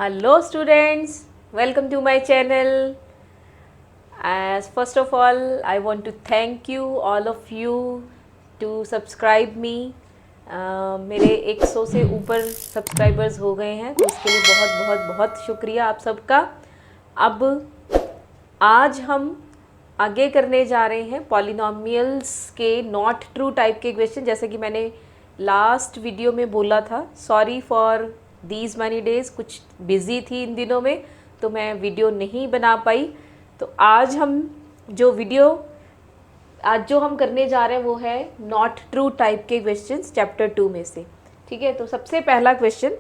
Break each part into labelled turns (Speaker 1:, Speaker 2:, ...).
Speaker 1: Hello students, welcome to my channel. As first of all, I want to thank you all of you to subscribe me. मेरे 100 से ऊपर subscribers हो गए हैं, तो उसके लिए बहुत बहुत बहुत शुक्रिया आप सबका। अब आज हम आगे करने जा रहे हैं पॉलिनोमियल्स के नॉट ट्रू टाइप के क्वेश्चन। जैसे कि मैंने लास्ट वीडियो में बोला था, sorry for these many days, कुछ बिज़ी थी इन दिनों में तो मैं वीडियो नहीं बना पाई। तो आज जो हम करने जा रहे हैं वो है नॉट ट्रू टाइप के क्वेश्चंस चैप्टर 2 में से। ठीक है, तो सबसे पहला question,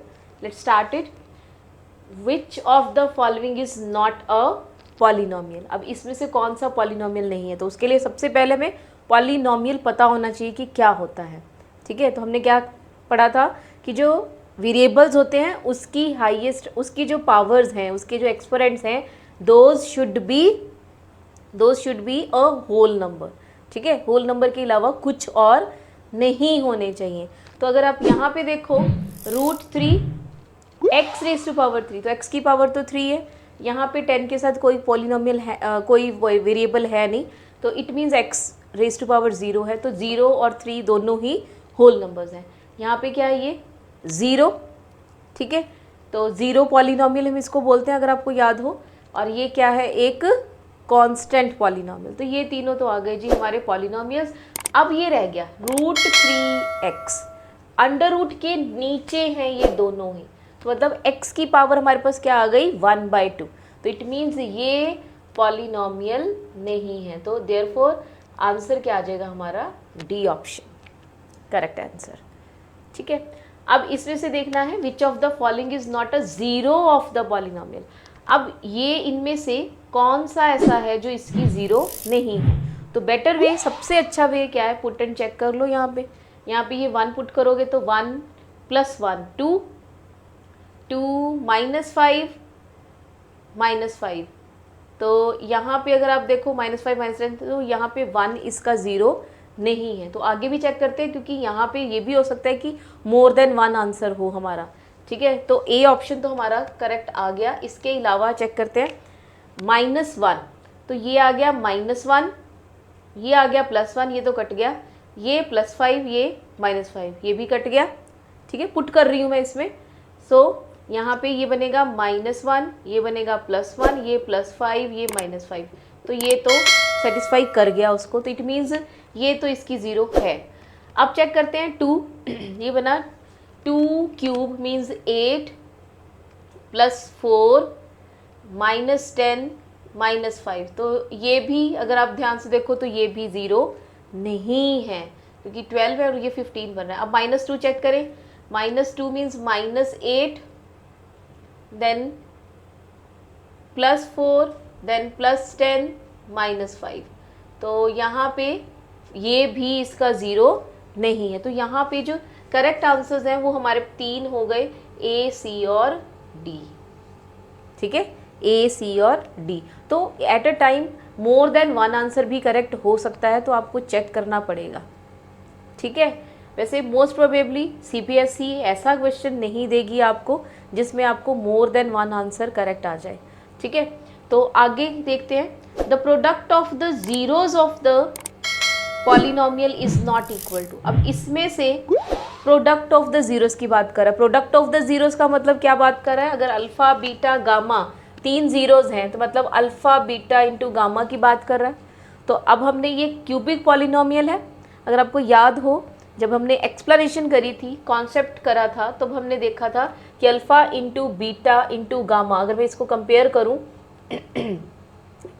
Speaker 1: let's start it. Which of the following is not a polynomial. अब इसमें से कौन सा पॉलिनोमियल नहीं है, तो उसके लिए सबसे पहले हमें पॉलिनोमियल पता होना चाहिए कि क्या होता है। ठीक है, तो हमने क्या पढ़ा था कि जो वेरिएबल्स होते हैं उसकी हाईएस्ट, उसकी जो पावर्स हैं, उसके जो एक्सपोनेंट्स हैं, those should be a whole number. ठीक है, होल नंबर के अलावा कुछ और नहीं होने चाहिए। तो अगर आप यहाँ पे देखो √3 x रेज़ टू पावर 3, तो x की पावर तो 3 है। यहाँ पे 10 के साथ कोई पॉलिनोमियल है, कोई वेरिएबल है नहीं, तो it means x raise to power 0 है। तो 0 और 3 दोनों ही होल नंबर्स हैं। यहाँ पे क्या है, ये 0। ठीक है, तो 0 पॉलिनोमियल हम इसको बोलते हैं, अगर आपको याद हो। और ये क्या है, एक कांस्टेंट पॉलिनोमियल। तो ये तीनों तो आ गए जी हमारे पॉलिनोमियल्स। अब ये रह गया √3x, अंडर रूट के नीचे हैं ये दोनों ही, तो मतलब x की पावर हमारे पास क्या आ गई, 1/2। तो इट मीन्स ये पॉलिनोमियल नहीं है। तो देयरफॉर आंसर क्या आ जाएगा हमारा, डी ऑप्शन करेक्ट आंसर। ठीक है, अब इसमें से देखना है विच of the following is not a zero of the polynomial. अब ये इनमें से कौन सा ऐसा है जो इसकी ज़ीरो नहीं है। तो बेटर वे, सबसे अच्छा वे क्या है, पुट एंड चेक कर लो। यहाँ पे ये 1 पुट करोगे तो 1 + 1 2 -5 -5। तो यहाँ पे अगर आप देखो -5 -10, तो यहाँ पे 1 इसका ज़ीरो नहीं है। तो आगे भी चेक करते हैं, क्योंकि यहाँ पे ये भी हो सकता है कि मोर देन 1 आंसर हो हमारा। ठीक है, तो ए ऑप्शन तो हमारा करेक्ट आ गया। इसके अलावा चेक करते हैं -1, तो ये आ गया -1, ये आ गया +1, ये तो कट गया, ये +5, ये -5, ये भी कट गया। ठीक है, पुट कर रही हूँ मैं इसमें। सो यहाँ पे ये बनेगा -1, ये बनेगा +1, ये +5, ये -5। तो ये तो सेटिस्फाई कर गया उसको, तो इट मीन्स ये तो इसकी ज़ीरो है। अब चेक करते हैं 2, ये बना 2³ मीन्स 8 + 4 -10 -5। तो ये भी अगर आप ध्यान से देखो तो ये भी ज़ीरो नहीं है, क्योंकि 12 है और ये 15 बन रहा है। अब -2 चेक करें, -2 मीन्स -8 देन +4 देन +10 -5। तो यहाँ पे ये भी इसका ज़ीरो नहीं है। तो यहाँ पे जो करेक्ट आंसर्स हैं वो हमारे 3 हो गए, A, C और D। ठीक है, A, C और D। तो eight a time more than 1 answer भी करेक्ट हो सकता है, तो आपको चेक करना पड़ेगा। ठीक है, वैसे मोस्ट प्रोबेबली CPSE ऐसा क्वेश्चन नहीं देगी आपको जिसमें आपको मोर देन 1 आंसर करेक्ट आ जाए। ठीक है, तो आगे देखते हैं। The product of the zeros of the polynomial is not equal to. अब इसमें से प्रोडक्ट ऑफ द जीरोस की बात कर रहा है। प्रोडक्ट ऑफ द जीरोस का मतलब क्या बात कर रहा है, अगर अल्फा बीटा गामा 3 जीरोस हैं, तो मतलब अल्फा बीटा इंटू गामा की बात कर रहा है। तो अब हमने ये क्यूबिक पॉलिनोमियल है। अगर आपको याद हो, जब हमने एक्सप्लेनेशन करी थी, कॉन्सेप्ट करा था, तब हमने देखा था कि alpha into beta into gamma, अगर मैं इसको कंपेयर करूँ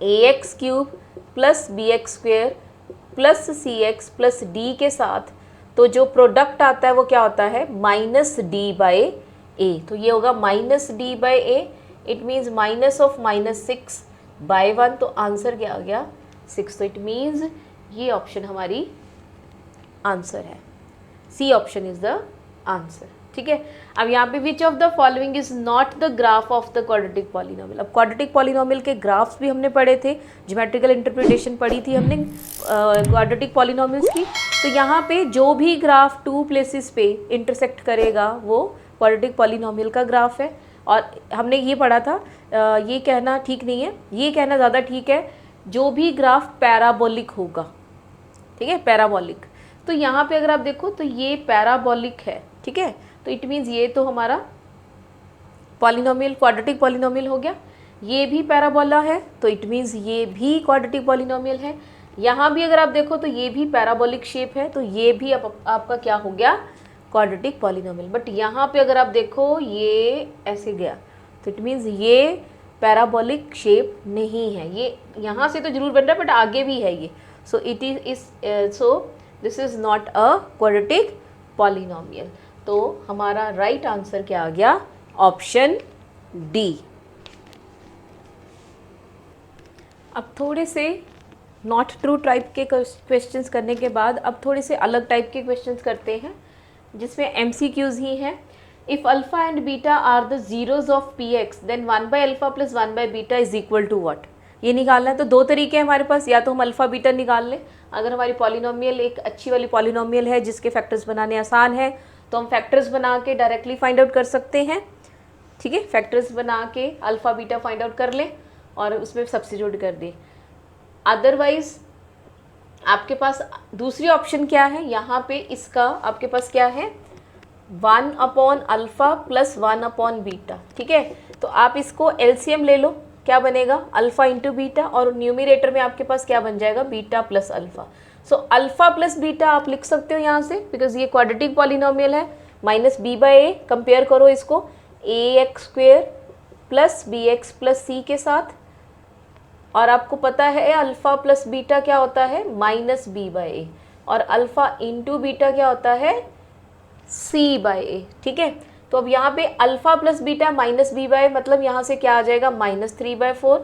Speaker 1: ax³ + bx² + cx + d के साथ, तो जो प्रोडक्ट आता है वो क्या होता है, -d/a। तो ये होगा -d/a, इट मीन्स -6/1। तो आंसर क्या आ गया, 6। तो इट मीन्स ये ऑप्शन हमारी आंसर है, C option is the answer. ठीक है, अब यहाँ पे which of the following is not the graph of the quadratic polynomial. अब क्वाड्रेटिक पॉलिनोमियल के ग्राफ्स भी हमने पढ़े थे, ज्योमेट्रिकल इंटरप्रिटेशन पढ़ी थी हमने क्वाड्रेटिक पॉलिनोमियल्स की। तो यहाँ पे जो भी ग्राफ 2 प्लेसेस पे इंटरसेक्ट करेगा वो क्वाड्रेटिक पॉलिनोमियल का ग्राफ है। और हमने ये पढ़ा था, ये कहना ठीक नहीं है, ये कहना ज़्यादा ठीक है, जो भी ग्राफ पैराबोलिक होगा, ठीक है, पैराबोलिक। तो यहाँ पे अगर आप देखो तो ये पैराबोलिक है, ठीक है, तो इट मीन्स ये तो हमारा पॉलिनोमियल, क्वाड्रेटिक पॉलिनोमियल हो गया। ये भी पैराबोला है तो इट मीन्स ये भी क्वाड्रेटिक पॉलिनोमियल है। यहाँ भी अगर आप देखो तो ये भी पैराबोलिक शेप है, तो ये भी आपका क्या हो गया, क्वाड्रेटिक पॉलिनोमियल। बट यहाँ पे अगर आप देखो ये ऐसे गया, तो इट मीन्स ये पैराबोलिक शेप नहीं है, ये यहाँ से तो जरूर बन रहा है बट आगे भी है ये, so it is so this is not a quadratic polynomial. तो हमारा राइट आंसर क्या आ गया, ऑप्शन डी। अब थोड़े से नॉट ट्रू टाइप के क्वेश्चंस करने के बाद अब थोड़े से अलग टाइप के क्वेश्चंस करते हैं, जिसमें MCQs ही हैं। If alpha and beta are the zeros of px then 1/अल्फा प्लस 1/बीटा इज इक्वल टू व्हाट, ये निकालना है। तो दो तरीके हैं हमारे पास, या तो हम अल्फा बीटा निकाल लें, अगर हमारी पॉलिनोमियल एक अच्छी वाली पॉलिनोमियल है जिसके फैक्टर्स बनाने आसान है तो हम फैक्टर्स बना के डायरेक्टली फाइंड आउट कर सकते हैं, ठीक है, फैक्टर्स बना के अल्फा बीटा फाइंड आउट कर लें और उसमें सब्स्टिट्यूट कर दें। अदरवाइज आपके पास दूसरी ऑप्शन क्या है, यहाँ पे इसका आपके पास क्या है, 1/अल्फा प्लस 1/बीटा, ठीक है। तो आप इसको LCM ले लो, क्या बनेगा, अल्फा इंटू बीटा, और न्यूमिनेटर में आपके पास क्या बन जाएगा, beta plus alpha. So alpha plus beta आप लिख सकते हो यहाँ से, बिकॉज ये क्वाड्रेटिक पॉलिनोमियल है, माइनस b/a, कंपेयर करो इसको ax² plus bx plus c के साथ, और आपको पता है अल्फा प्लस बीटा क्या होता है, माइनस b/a, और अल्फा इंटू बीटा क्या होता है, c/a, ठीक है। तो अब यहाँ पे alpha plus beta minus b/a, मतलब यहाँ से क्या आ जाएगा, -3/4,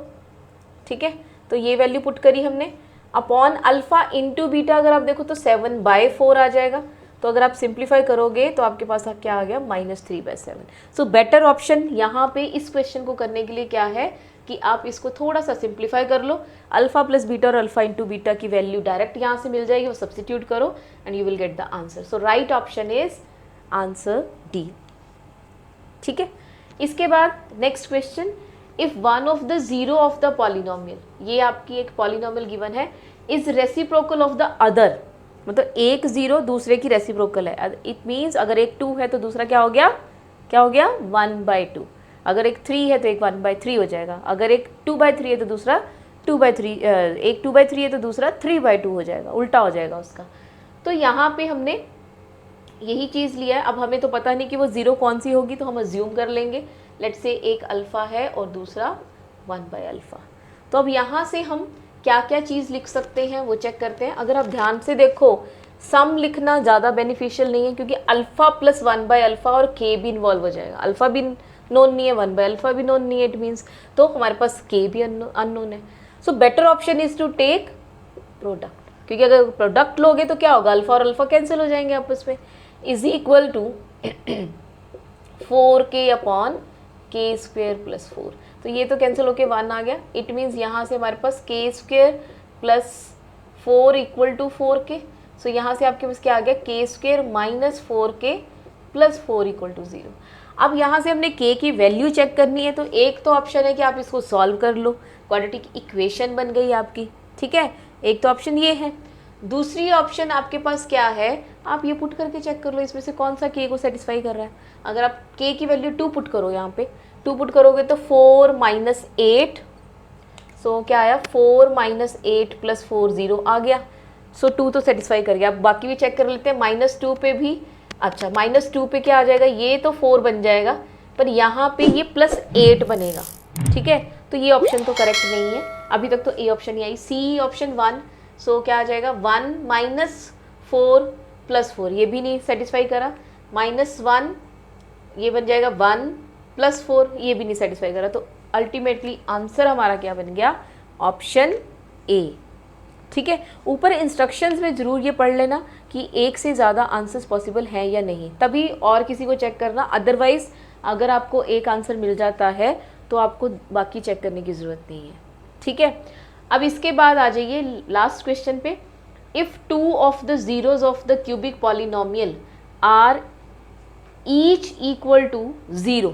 Speaker 1: ठीक है। तो ये वैल्यू पुट करी हमने, अपॉन अल्फा इंटू बीटा अगर आप देखो तो 7/4 आ जाएगा। तो अगर आप सिंप्लीफाई करोगे तो आपके पास क्या आ गया, -3/7। सो बेटर ऑप्शन यहाँ पे इस क्वेश्चन को करने के लिए क्या है कि आप इसको थोड़ा सा सिंप्लीफाई कर लो, अल्फा प्लस बीटा और अल्फा इंटू बीटा की वैल्यू डायरेक्ट यहाँ से मिल जाएगी, वो सब्स्टिट्यूट करो and you will get the answer. So right option is answer D, ठीक है। इसके बाद next question, if one of the zero of the polynomial, ये आपकी एक पॉलिनोमियल गिवन है, is reciprocal of the other, मतलब एक जीरो दूसरे की रेसिप्रोकल है, इट मीन्स अगर एक 2 है तो दूसरा क्या हो गया, 1/2, अगर एक 3 है तो एक 1/3 हो जाएगा, अगर एक 2/3 है तो दूसरा 2/3, एक 2/3 है तो दूसरा 3/2 हो जाएगा, उल्टा हो जाएगा उसका। तो यहाँ पे हमने यही चीज़ लिया है। अब हमें तो पता नहीं कि वो जीरो कौन सी होगी, तो हम अज्यूम कर लेंगे, लेट्स से एक अल्फ़ा है और दूसरा 1/अल्फ़ा। तो अब यहाँ से हम क्या क्या चीज़ लिख सकते हैं वो चेक करते हैं। अगर आप ध्यान से देखो, सम लिखना ज़्यादा बेनिफिशियल नहीं है, क्योंकि अल्फ़ा प्लस 1/अल्फ़ा और के भी इन्वॉल्व हो जाएगा, अल्फ़ा भी नोन नहीं है, 1/अल्फ़ा भी नोन नहीं है, इट मीन्स तो हमारे पास के भी अननोन है। So better option is to take product, क्योंकि अगर प्रोडक्ट लोगे तो क्या होगा, अल्फ़ा और अल्फ़ा कैंसिल हो जाएंगे आपस में, इज इक्वल टू 4k/k² + 4। तो ये तो कैंसिल होके 1 आ गया, इट मीन्स यहाँ से हमारे पास k² + 4 = 4k। सो यहाँ से आपके पास क्या आ गया, k² - 4k + 4 = 0। अब यहाँ से हमने k की वैल्यू चेक करनी है, तो एक तो ऑप्शन है कि आप इसको सॉल्व कर लो, क्वाड्रेटिक इक्वेशन बन गई आपकी, ठीक है, एक तो ऑप्शन ये है। दूसरी ऑप्शन आपके पास क्या है, आप ये पुट करके चेक कर लो इसमें से कौन सा k को सेटिस्फाई कर रहा है। अगर आप k की वैल्यू 2 पुट करो, यहाँ पे 2 पुट करोगे तो 4 - 8, सो क्या आया, 4 - 8 + 4 0 आ गया। सो 2 तो सेटिस्फाई कर गया। अब बाकी भी चेक कर लेते हैं, -2 पे भी, अच्छा -2 पे क्या आ जाएगा, ये तो 4 बन जाएगा, पर यहाँ पे ये +8 बनेगा, ठीक है। तो ये ऑप्शन तो करेक्ट नहीं है, अभी तक तो A option he I, C option 1। सो क्या आ जाएगा, 1 - 4 + 4, ये भी नहीं सेटिस्फाई करा, -1 ये बन जाएगा 1 + 4, ये भी नहीं सेटिस्फाई करा। तो अल्टीमेटली आंसर हमारा क्या बन गया, ऑप्शन ए, ठीक है। ऊपर इंस्ट्रक्शंस में ज़रूर ये पढ़ लेना कि एक से ज़्यादा आंसर्स पॉसिबल हैं या नहीं, तभी और किसी को चेक करना। अदरवाइज़ अगर आपको एक आंसर मिल जाता है तो आपको बाकी चेक करने की ज़रूरत नहीं है, ठीक है। अब इसके बाद आ जाइए लास्ट क्वेश्चन पे, if 2 of the zeros of the cubic polynomial are each equal to 0,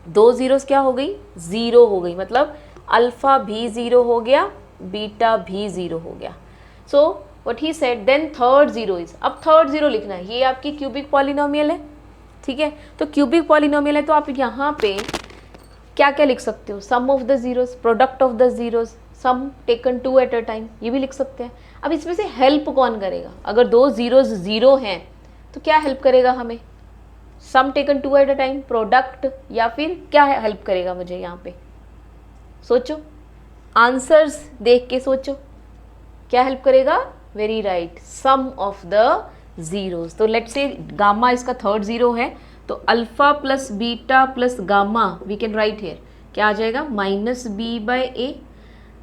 Speaker 1: दो जीरोस क्या हो गई, ज़ीरो हो गई, मतलब अल्फ़ा भी ज़ीरो हो गया, बीटा भी ज़ीरो हो गया. So what he said then third zero is, अब थर्ड ज़ीरो लिखना है. ये आपकी क्यूबिक पॉलिनोमियल है, ठीक है. तो क्यूबिक पॉलिनोमियल है तो आप यहाँ पे क्या क्या लिख सकते हो, sum of the zeros, product of the zeros, sum taken two at a time, ये भी लिख सकते हैं. अब इसमें से हेल्प कौन करेगा, अगर दो ज़ीरोस ज़ीरो हैं तो क्या हेल्प करेगा हमें, sum taken two at a time, product, या फिर क्या हेल्प करेगा मुझे यहाँ पे, सोचो, आंसर्स देख के सोचो, क्या हेल्प करेगा, very right, sum of the zeros. तो लेट्स से गामा इसका थर्ड ज़ीरो है, तो alpha plus beta plus gamma we can write here, क्या आ जाएगा, माइनस बी बाय ए.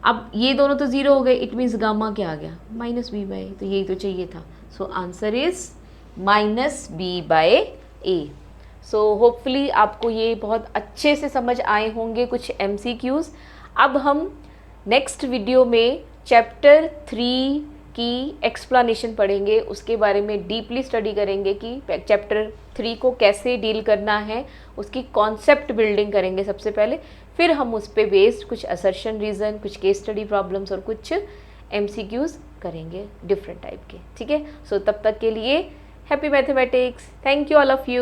Speaker 1: अब ये दोनों तो ज़ीरो हो गए, इट मीन्स गामा क्या आ गया, माइनस बी बाय ए, तो यही तो चाहिए था. So answer is minus B by A. So hopefully आपको ये बहुत अच्छे से समझ आए होंगे कुछ MCQs. अब हम नेक्स्ट वीडियो में चैप्टर 3 की एक्सप्लेनेशन पढ़ेंगे, उसके बारे में डीपली स्टडी करेंगे कि चैप्टर 3 को कैसे डील करना है, उसकी कॉन्सेप्ट बिल्डिंग करेंगे सबसे पहले, फिर हम उस पर बेस्ड कुछ असर्शन रीज़न, कुछ केस स्टडी प्रॉब्लम्स और कुछ MCQs करेंगे डिफरेंट टाइप के, ठीक है. सो तब तक के लिए happy mathematics, thank you all of you.